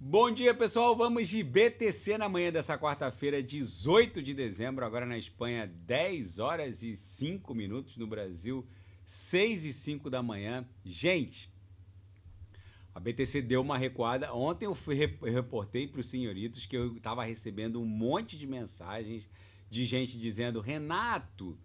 Bom dia, pessoal. Vamos de BTC na manhã dessa quarta-feira, 18 de dezembro. Agora na Espanha, 10 horas e 5 minutos. No Brasil, 6 e 5 da manhã. Gente, a BTC deu uma recuada. Ontem eu reportei para os senhoritos que eu estava recebendo um monte de mensagens de gente dizendo: Renato,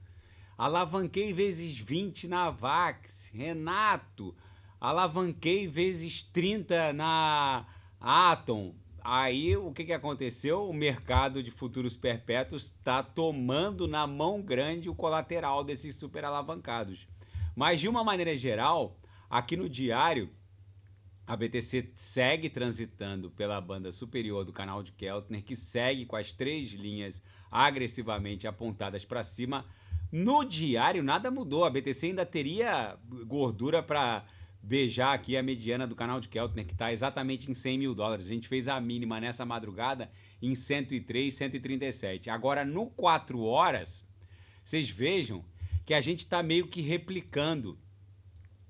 alavanquei vezes 20 na Vax. Renato, alavanquei vezes 30 na Atom. Aí o que aconteceu? O mercado de futuros perpétuos está tomando na mão grande o colateral desses super alavancados. Mas de uma maneira geral, aqui no diário, a BTC segue transitando pela banda superior do canal de Keltner, que segue com as três linhas agressivamente apontadas para cima. No diário, nada mudou. A BTC ainda teria gordura para beijar aqui a mediana do canal de Keltner, que está exatamente em 100 mil dólares. A gente fez a mínima nessa madrugada em 103, 137. Agora, no 4 horas, vocês vejam que a gente está meio que replicando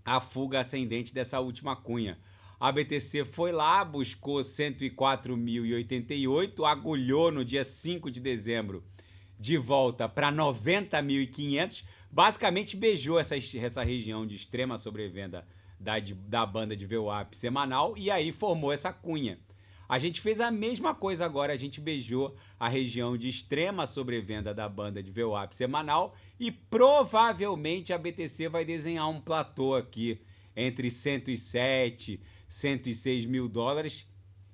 a fuga ascendente dessa última cunha. A BTC foi lá, buscou 104.088, agulhou no dia 5 de dezembro de volta para 90.500, basicamente beijou essa região de extrema sobrevenda da banda de VWAP semanal e aí formou essa cunha. A gente fez a mesma coisa agora, a gente beijou a região de extrema sobrevenda da banda de VWAP semanal e provavelmente a BTC vai desenhar um platô aqui entre 107, 106 mil dólares.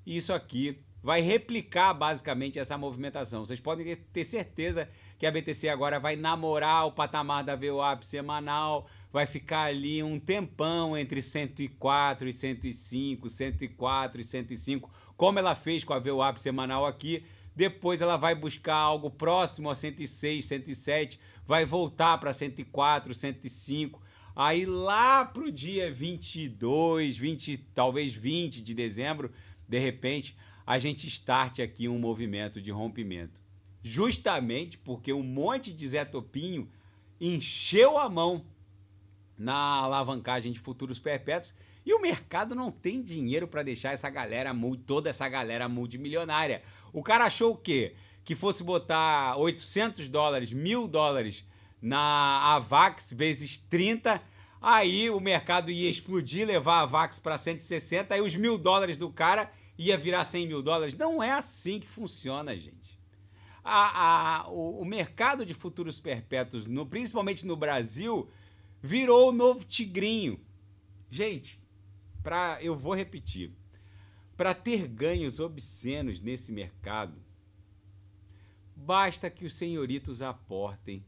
Isso aqui vai replicar basicamente essa movimentação. Vocês podem ter certeza que a BTC agora vai namorar o patamar da VWAP semanal, vai ficar ali um tempão entre 104 e 105, 104 e 105, como ela fez com a VWAP semanal aqui. Depois ela vai buscar algo próximo a 106, 107, vai voltar para 104, 105. Aí lá pro dia 22, 20, talvez 20 de dezembro, de repente, a gente starte aqui um movimento de rompimento. Justamente porque um monte de Zé Topinho encheu a mão na alavancagem de futuros perpétuos e o mercado não tem dinheiro para deixar toda essa galera multimilionária. O cara achou o quê? Que fosse botar 800 dólares, 1.000 dólares na AVAX vezes 30, aí o mercado ia explodir, levar a AVAX para 160, aí os 1.000 dólares do cara ia virar 100 mil dólares. Não é assim que funciona, gente. O mercado de futuros perpétuos, principalmente no Brasil, virou o novo tigrinho. Gente, eu vou repetir. Para ter ganhos obscenos nesse mercado, basta que os senhoritos aportem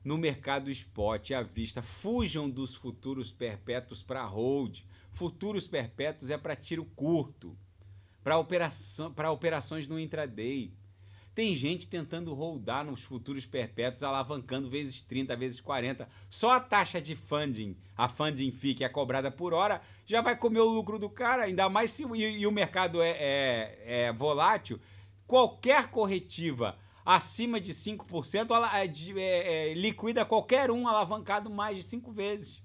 no mercado spot à vista. Fujam dos futuros perpétuos para hold. Futuros perpétuos é para tiro curto, para operações no intraday. Tem gente tentando holdar nos futuros perpétuos, alavancando vezes 30, vezes 40. Só a taxa de funding, a funding fee que é cobrada por hora, já vai comer o lucro do cara, ainda mais se o mercado é volátil. Qualquer corretiva acima de 5% liquida qualquer um alavancado mais de 5 vezes.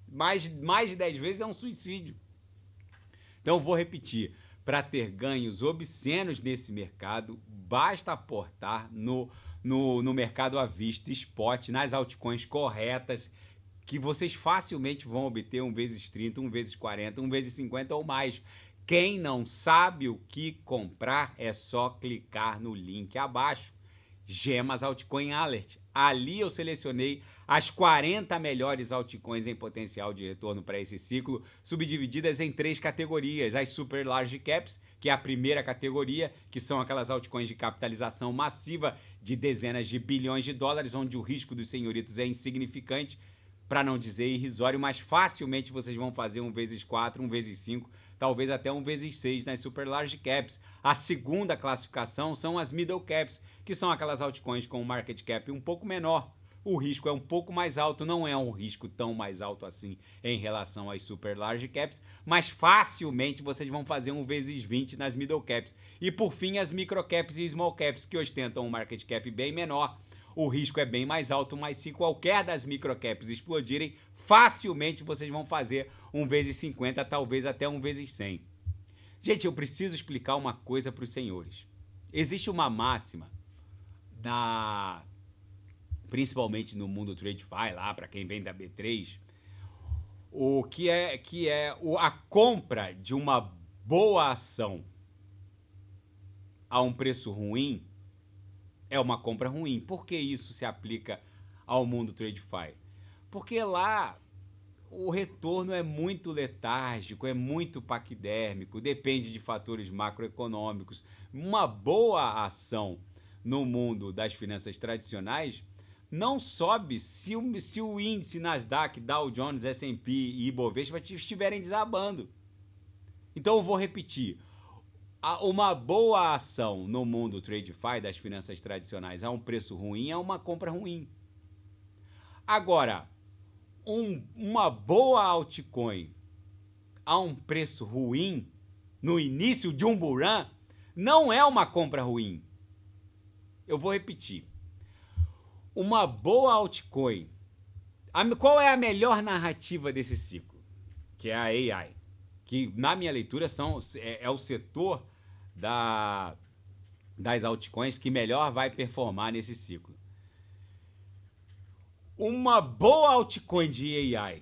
Mais de 10 vezes é um suicídio. Então, vou repetir. Para ter ganhos obscenos nesse mercado, basta aportar no mercado à vista, spot, nas altcoins corretas, que vocês facilmente vão obter 1 vezes 30, 1 vezes 40, 1 vezes 50 ou mais. Quem não sabe o que comprar, é só clicar no link abaixo. Gemas Altcoin Alert. Ali eu selecionei as 40 melhores altcoins em potencial de retorno para esse ciclo, subdivididas em 3 categorias. As Super Large Caps, que é a primeira categoria, que são aquelas altcoins de capitalização massiva de dezenas de bilhões de dólares, onde o risco dos senhoritos é insignificante, para não dizer irrisório, mas facilmente vocês vão fazer 1 vezes 4, 1 vezes 5, talvez até 1 vezes 6 nas Super Large Caps. A segunda classificação são as Middle Caps, que são aquelas altcoins com um market cap um pouco menor. O risco é um pouco mais alto, não é um risco tão mais alto assim em relação às Super Large Caps, mas facilmente vocês vão fazer 1 vezes 20 nas Middle Caps. E por fim, as Micro Caps e Small Caps, que ostentam um market cap bem menor. O risco é bem mais alto, mas se qualquer das microcaps explodirem, facilmente vocês vão fazer 1 vezes 50, talvez até 1 vezes 100. Gente, eu preciso explicar uma coisa para os senhores. Existe uma máxima, principalmente no mundo TradeFi, lá para quem vem da B3, a compra de uma boa ação a um preço ruim é uma compra ruim. Por que isso se aplica ao mundo TradeFi? Porque lá o retorno é muito letárgico, é muito paquidérmico, depende de fatores macroeconômicos. Uma boa ação no mundo das finanças tradicionais não sobe se o índice Nasdaq, Dow Jones, S&P e Ibovespa estiverem desabando. Então eu vou repetir. Uma boa ação no mundo TradeFi das finanças tradicionais a um preço ruim é uma compra ruim. Agora, uma boa altcoin a um preço ruim no início de um bull run não é uma compra ruim. Eu vou repetir. Uma boa altcoin. Qual é a melhor narrativa desse ciclo? Que é a AI. Que, na minha leitura, é o setor das altcoins que melhor vai performar nesse ciclo. Uma boa altcoin de AI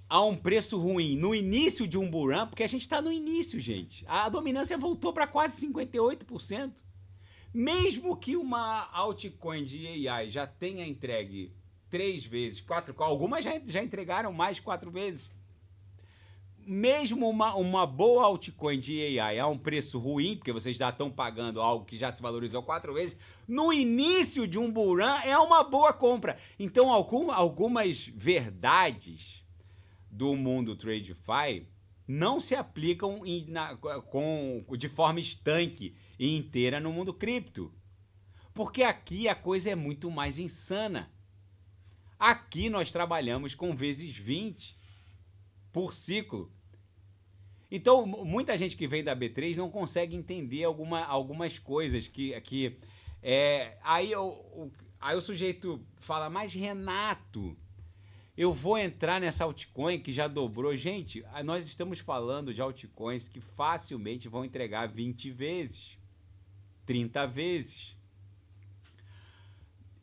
a um preço ruim no início de um bull run, porque a gente está no início, gente. A dominância voltou para quase 58%. Mesmo que uma altcoin de AI já tenha entregue 3 vezes, 4, algumas já entregaram mais de 4 vezes. Mesmo uma boa altcoin de AI a um preço ruim, porque vocês já estão pagando algo que já se valorizou 4 vezes, no início de um bull run é uma boa compra. Então, algumas verdades do mundo TradeFi não se aplicam de forma estanque e inteira no mundo cripto. Porque aqui a coisa é muito mais insana. Aqui nós trabalhamos com vezes 20 por ciclo. Então, muita gente que vem da B3 não consegue entender algumas coisas aí o sujeito fala, mas Renato, eu vou entrar nessa altcoin que já dobrou. Gente, nós estamos falando de altcoins que facilmente vão entregar 20 vezes, 30 vezes.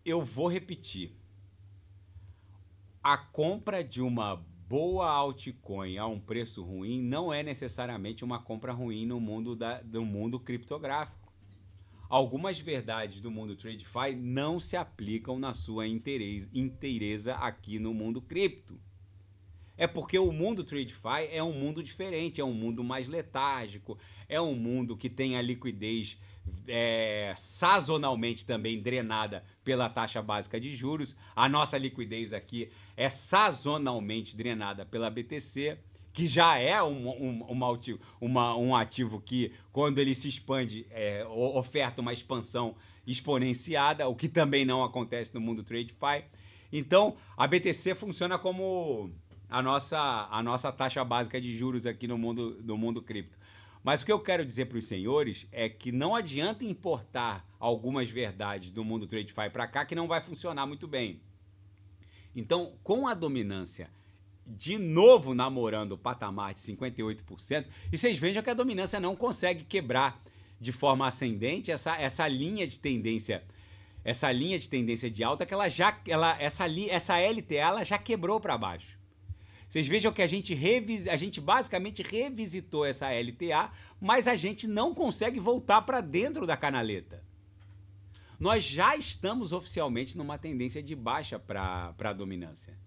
Eu vou repetir. A compra de uma boa altcoin a um preço ruim não é necessariamente uma compra ruim no mundo do mundo criptográfico. Algumas verdades do mundo TradeFi não se aplicam na sua inteireza aqui no mundo cripto. É porque o mundo TradeFi é um mundo diferente, é um mundo mais letárgico, é um mundo que tem a liquidez sazonalmente também drenada pela taxa básica de juros. A nossa liquidez aqui é sazonalmente drenada pela BTC, que já é um ativo que, quando ele se expande, oferta uma expansão exponenciada, o que também não acontece no mundo TradeFi. Então, a BTC funciona como a nossa taxa básica de juros aqui no mundo cripto. Mas o que eu quero dizer para os senhores é que não adianta importar algumas verdades do mundo TradeFi para cá que não vai funcionar muito bem. Então, com a dominância de novo namorando o patamar de 58%, e vocês vejam que a dominância não consegue quebrar de forma ascendente essa linha de tendência de alta que essa LTA ela já quebrou para baixo. Vocês vejam que a gente basicamente revisitou essa LTA, mas a gente não consegue voltar para dentro da canaleta. Nós já estamos oficialmente numa tendência de baixa para a dominância.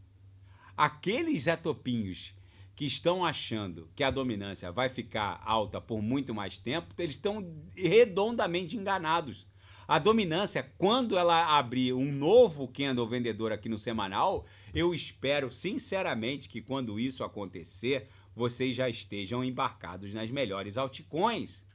Aqueles etopinhos que estão achando que a dominância vai ficar alta por muito mais tempo, eles estão redondamente enganados. A dominância, quando ela abrir um novo candle vendedor aqui no semanal, eu espero sinceramente que quando isso acontecer, vocês já estejam embarcados nas melhores altcoins.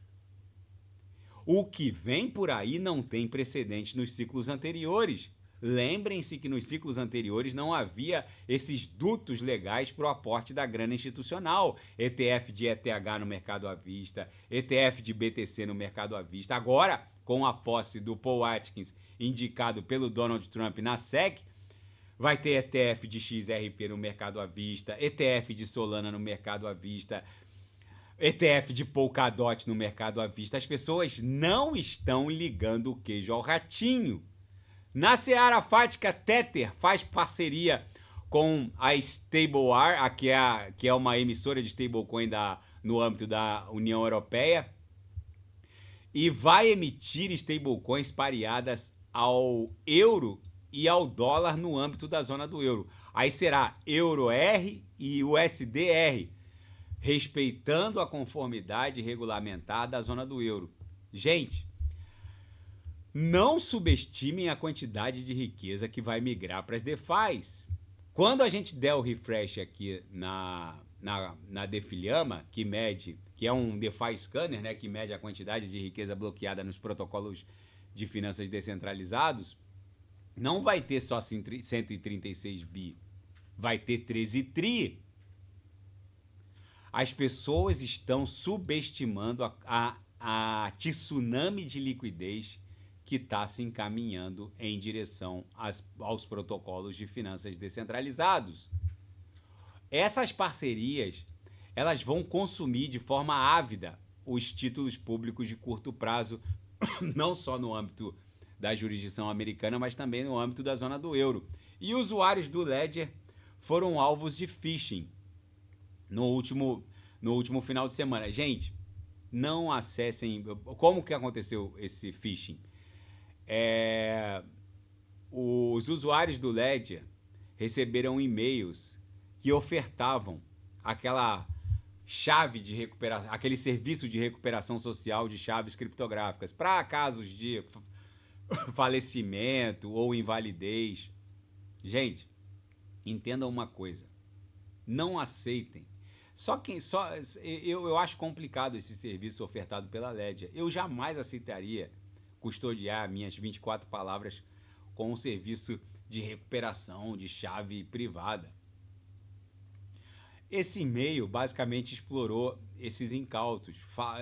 O que vem por aí não tem precedente nos ciclos anteriores. Lembrem-se que nos ciclos anteriores não havia esses dutos legais para o aporte da grana institucional. ETF de ETH no mercado à vista, ETF de BTC no mercado à vista. Agora, com a posse do Paul Atkins, indicado pelo Donald Trump na SEC, vai ter ETF de XRP no mercado à vista, ETF de Solana no mercado à vista. ETF de Polkadot no mercado à vista. As pessoas não estão ligando o queijo ao ratinho. Na seara fática, Tether faz parceria com a StableR, que é uma emissora de stablecoin no âmbito da União Europeia, e vai emitir stablecoins pareadas ao euro e ao dólar no âmbito da zona do euro. Aí será Euro-R e USD-R, respeitando a conformidade regulamentar da zona do euro. Gente, não subestimem a quantidade de riqueza que vai migrar para as DeFis. Quando a gente der o refresh aqui na Defilhama, que é um DeFi scanner, né, que mede a quantidade de riqueza bloqueada nos protocolos de finanças descentralizados, não vai ter só 136 bi, vai ter 13 tri. As pessoas estão subestimando a tsunami de liquidez que está se encaminhando em direção aos protocolos de finanças descentralizados. Essas parcerias, elas vão consumir de forma ávida os títulos públicos de curto prazo, não só no âmbito da jurisdição americana, mas também no âmbito da zona do euro. E usuários do Ledger foram alvos de phishing no último final de semana. Gente, não acessem... Como que aconteceu esse phishing? Os usuários do Ledger receberam e-mails que ofertavam aquela chave de recuperação, aquele serviço de recuperação social de chaves criptográficas para casos de falecimento ou invalidez. Gente, entendam uma coisa, não aceitem. Eu acho complicado esse serviço ofertado pela Ledger. Eu jamais aceitaria custodiar minhas 24 palavras com um serviço de recuperação de chave privada. Esse e-mail basicamente explorou esses incautos.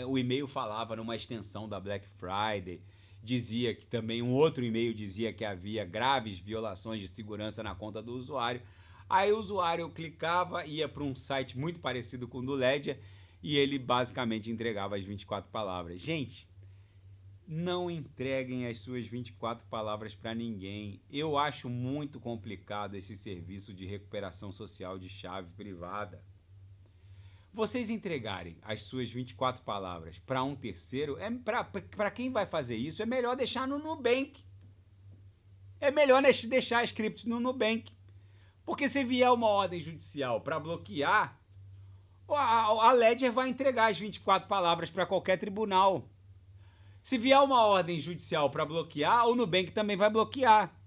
O e-mail falava numa extensão da Black Friday, dizia que também um outro e-mail dizia que havia graves violações de segurança na conta do usuário. Aí o usuário clicava, ia para um site muito parecido com o do Ledger e ele basicamente entregava as 24 palavras. Gente, não entreguem as suas 24 palavras para ninguém. Eu acho muito complicado esse serviço de recuperação social de chave privada. Vocês entregarem as suas 24 palavras para um terceiro, para quem vai fazer isso, é melhor deixar no Nubank. É melhor deixar as criptos no Nubank. Porque se vier uma ordem judicial para bloquear, a Ledger vai entregar as 24 palavras para qualquer tribunal. Se vier uma ordem judicial para bloquear, o Nubank também vai bloquear.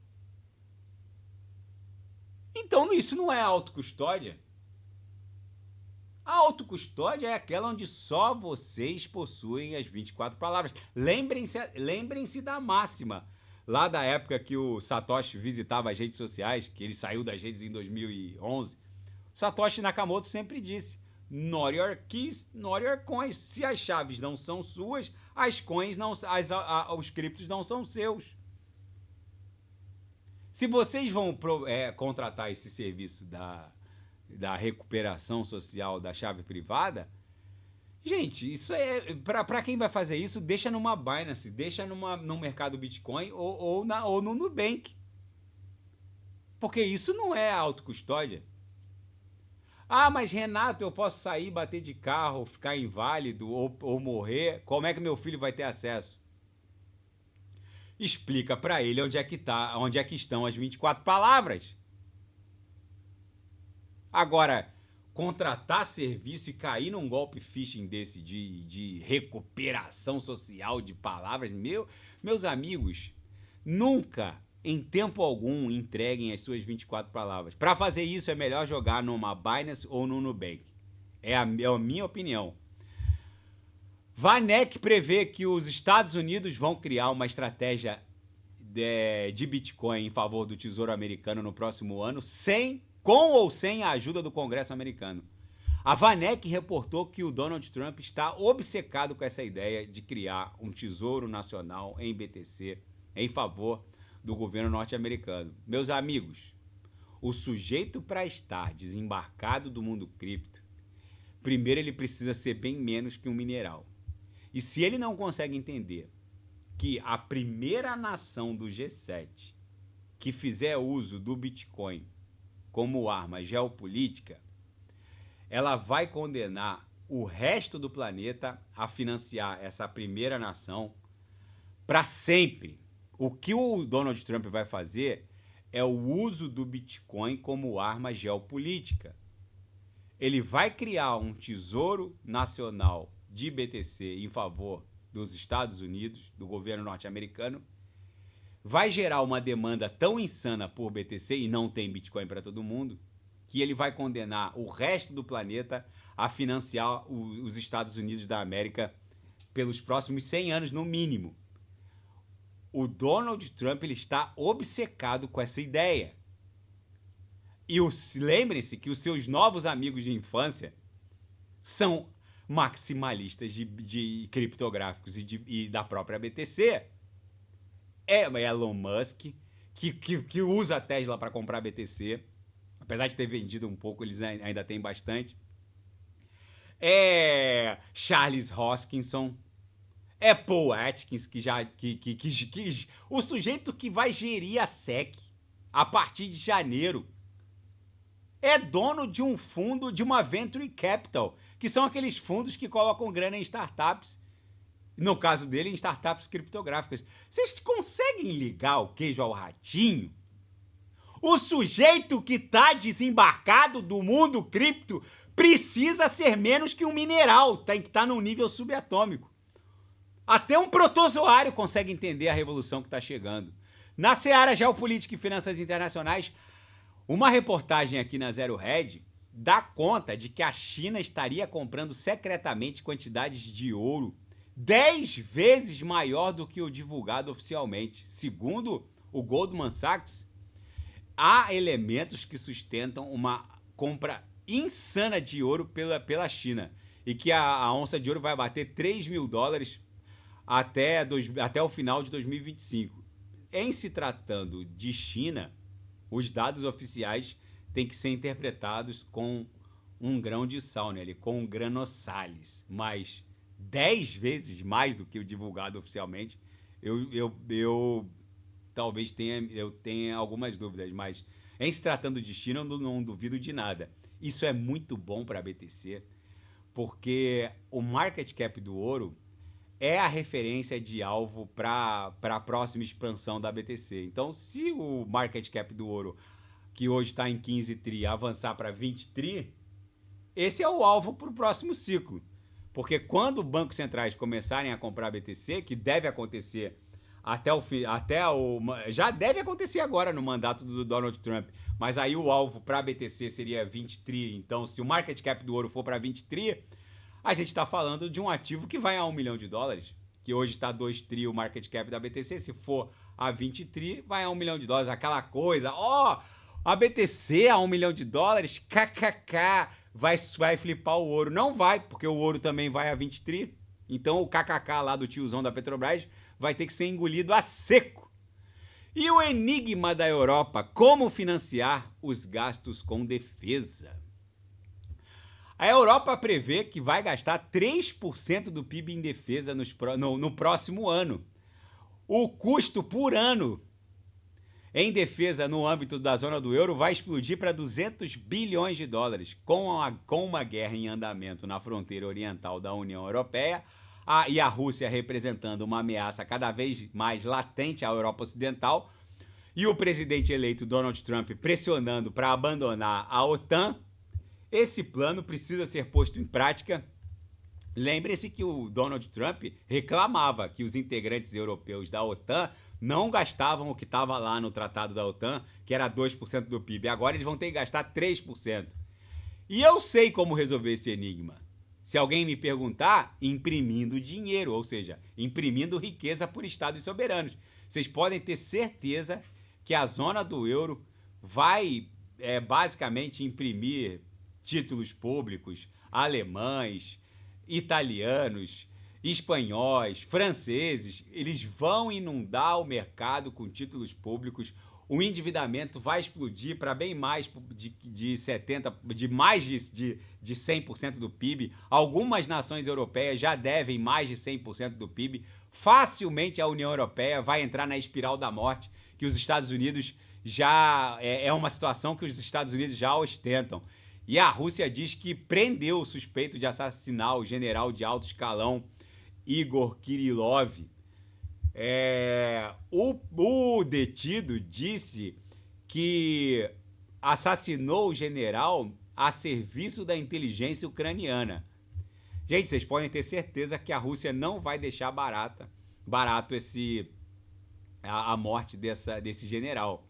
Então isso não é autocustódia. A autocustódia é aquela onde só vocês possuem as 24 palavras. Lembrem-se da máxima. Lá da época que o Satoshi visitava as redes sociais, que ele saiu das redes em 2011, Satoshi Nakamoto sempre disse: Not your keys, not your coins. Se as chaves não são suas, as coins não, os criptos não são seus. Se vocês vão contratar esse serviço da recuperação social da chave privada, gente, isso é para quem vai fazer isso, deixa numa Binance, deixa no mercado Bitcoin ou no Nubank. Porque isso não é autocustódia. Ah, mas Renato, eu posso sair, bater de carro, ficar inválido ou morrer. Como é que meu filho vai ter acesso? Explica para ele onde é que estão as 24 palavras. Agora, contratar serviço e cair num golpe phishing desse de recuperação social de palavras, meus amigos, nunca, em tempo algum, entreguem as suas 24 palavras. Para fazer isso, é melhor jogar numa Binance ou no Nubank. É a minha opinião. Vanek prevê que os Estados Unidos vão criar uma estratégia de Bitcoin em favor do Tesouro Americano no próximo ano, com ou sem a ajuda do Congresso americano. A Vanek reportou que o Donald Trump está obcecado com essa ideia de criar um tesouro nacional em BTC em favor do governo norte-americano. Meus amigos, o sujeito para estar desembarcado do mundo cripto primeiro ele precisa ser bem menos que um mineral. E se ele não consegue entender que a primeira nação do G7 que fizer uso do Bitcoin como arma geopolítica, ela vai condenar o resto do planeta a financiar essa primeira nação para sempre. O que o Donald Trump vai fazer é o uso do Bitcoin como arma geopolítica. Ele vai criar um tesouro nacional de BTC em favor dos Estados Unidos, do governo norte-americano, vai gerar uma demanda tão insana por BTC, e não tem Bitcoin para todo mundo, que ele vai condenar o resto do planeta a financiar os Estados Unidos da América pelos próximos 100 anos, no mínimo. O Donald Trump ele está obcecado com essa ideia. E lembrem-se que os seus novos amigos de infância são maximalistas de criptográficos e da própria BTC. É Elon Musk, que usa a Tesla para comprar BTC. Apesar de ter vendido um pouco, eles ainda têm bastante. É Charles Hoskinson. É Paul Atkins, o sujeito que vai gerir a SEC a partir de janeiro. É dono de um fundo, de uma Venture Capital, que são aqueles fundos que colocam grana em startups. No caso dele, em startups criptográficas. Vocês conseguem ligar o queijo ao ratinho? O sujeito que está desembarcado do mundo cripto precisa ser menos que um mineral, tem que estar num nível subatômico. Até um protozoário consegue entender a revolução que está chegando. Na seara geopolítica e finanças internacionais, uma reportagem aqui na Zero Hedge dá conta de que a China estaria comprando secretamente quantidades de ouro 10 vezes maior do que o divulgado oficialmente. Segundo o Goldman Sachs, há elementos que sustentam uma compra insana de ouro pela China e que a onça de ouro vai bater $3 mil até o final de 2025. Em se tratando de China, os dados oficiais têm que ser interpretados com um grão de sal, né? Com granossales, mas 10 vezes mais do que o divulgado oficialmente, eu talvez tenha algumas dúvidas, mas em se tratando de China, eu não duvido de nada. Isso é muito bom para a BTC, porque o market cap do ouro é a referência de alvo para a próxima expansão da BTC. Então, se o market cap do ouro, que hoje está em 15 tri, avançar para 20 tri, esse é o alvo para o próximo ciclo. Porque quando bancos centrais começarem a comprar BTC, que deve acontecer já deve acontecer agora no mandato do Donald Trump, mas aí o alvo para a BTC seria 20 tri. Então, se o market cap do ouro for para 20 tri, a gente está falando de um ativo que vai a $1 milhão, que hoje está 2 tri o market cap da BTC. Se for a 20 tri, vai a $1 milhão. Aquela coisa, a BTC a $1 milhão, kkk, vai flipar o ouro. Não vai, porque o ouro também vai a 20 tri. Então o kkk lá do tiozão da Petrobras vai ter que ser engolido a seco. E o enigma da Europa, como financiar os gastos com defesa? A Europa prevê que vai gastar 3% do PIB em defesa no próximo ano. O custo por ano em defesa no âmbito da zona do euro vai explodir para $200 bilhões. Com uma guerra em andamento na fronteira oriental da União Europeia e a Rússia representando uma ameaça cada vez mais latente à Europa Ocidental, e o presidente eleito Donald Trump pressionando para abandonar a OTAN, esse plano precisa ser posto em prática. Lembre-se que o Donald Trump reclamava que os integrantes europeus da OTAN não gastavam o que estava lá no tratado da OTAN, que era 2% do PIB. Agora eles vão ter que gastar 3%. E eu sei como resolver esse enigma. Se alguém me perguntar, imprimindo dinheiro, ou seja, imprimindo riqueza por estados soberanos. Vocês podem ter certeza que a zona do euro vai basicamente imprimir títulos públicos alemães, italianos, espanhóis, franceses. Eles vão inundar o mercado com títulos públicos. o endividamento vai explodir para bem mais de 70%, de mais de 100% do PIB. Algumas nações europeias já devem mais de 100% do PIB. Facilmente a União Europeia vai entrar na espiral da morte, que os Estados Unidos já... É uma situação que os Estados Unidos já ostentam. E a Rússia diz que prendeu o suspeito de assassinar o general de alto escalão Igor Kirillov. O detido disse que assassinou o general a serviço da inteligência ucraniana. Gente, vocês podem ter certeza que a Rússia não vai deixar barato a morte desse general.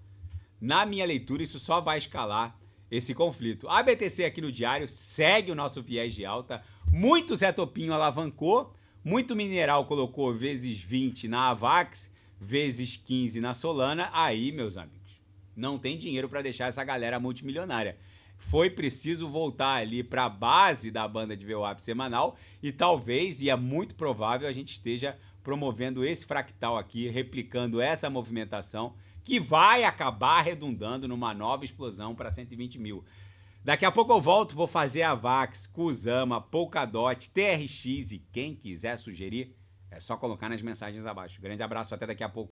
Na minha leitura, isso só vai escalar esse conflito. A BTC aqui no diário segue o nosso viés de alta. Muito Zé Topinho alavancou. Muito mineral colocou vezes 20 na Avax, vezes 15 na Solana. Aí, meus amigos, não tem dinheiro para deixar essa galera multimilionária. Foi preciso voltar ali para a base da banda de VWAP semanal e talvez, e é muito provável, a gente esteja promovendo esse fractal aqui, replicando essa movimentação que vai acabar redundando numa nova explosão para 120 mil. Daqui a pouco eu volto, vou fazer a Vax, Kusama, Polkadot, TRX e quem quiser sugerir, é só colocar nas mensagens abaixo. Grande abraço, até daqui a pouco.